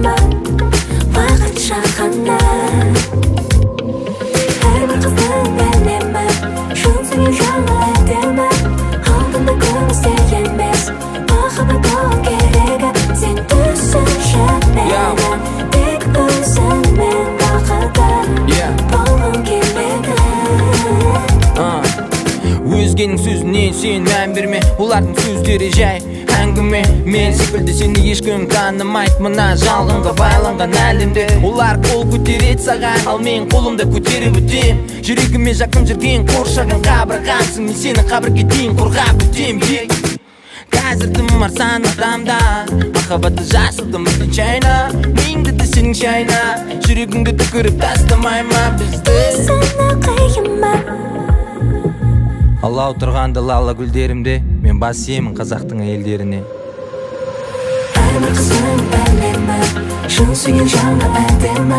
ма уақытша ғана әрбір қыздың әлемі шын сүйген жаңа әдемі алтынды күмісте емес махаббат болу керегі сен түсінші мені тек өзіңмен бақытты болғым келеді өзгенің сөзінен сен мән берме олардың сөздері жай әңгіме мен секілді сені ешкім танымайды мына жалғанға байланған әлемде олар қол көтереді саған ал мен қолымда көтеріп өтем жүрегіме жақын жүрген қоршаған қабырғамсың мен сені қабірге дейін қорғап өтем қазір тым арзан адамда махаббатты жасылдым бізден чайна миыңды да сенің шайна жүрегіңді түкіріп тастамай ма бізді сені қиын ма алау тұрғанда лала гүлдерімде мен бас иемін қазақтың әйелдеріне әрбір қыздың әлемі шын сүйген жаңа әдемі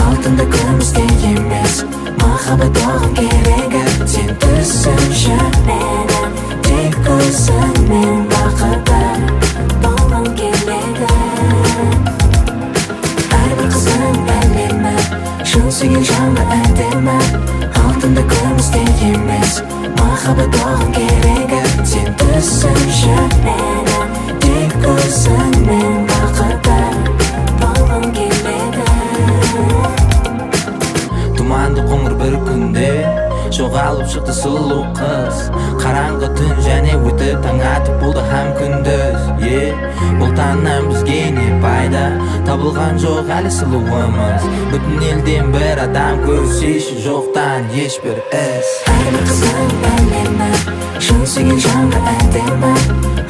алтынды күмісте емес махаббат болғым керегі сен түсінші мені тек өзіңмен бақытты болғым келеді әрбір қыздың әлемі шын сүйген жаңа әдемі алтынды күмісте емес махаббат болғым керегі сен түсінші мені тек өзіңмен бақытты болғым келеді тұманды қоңыр бір күнде жоғалып шықты сұлу қыз қараңғы түн және өтіп таң атып болды һәм күндіз бұл таңнан бізге не пайда табылған жоқ әлі сұлуымыз бүтін елден бір адам көрсейші жоқтан ешбір іс әрбір қыздың әлемі шын сүйген жаңа әдемі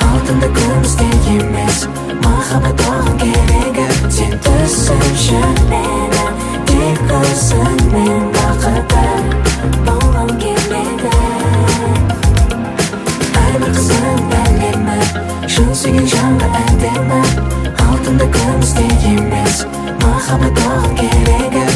алтынды күмісте емес махаббат болғым керегі сен түсінші мені тек өзіңмен бақытты болғым келеді әрбір қыздың әлемі шын сүйген жаңа әдемі алтынды күмісте емес махаббат болғым керегі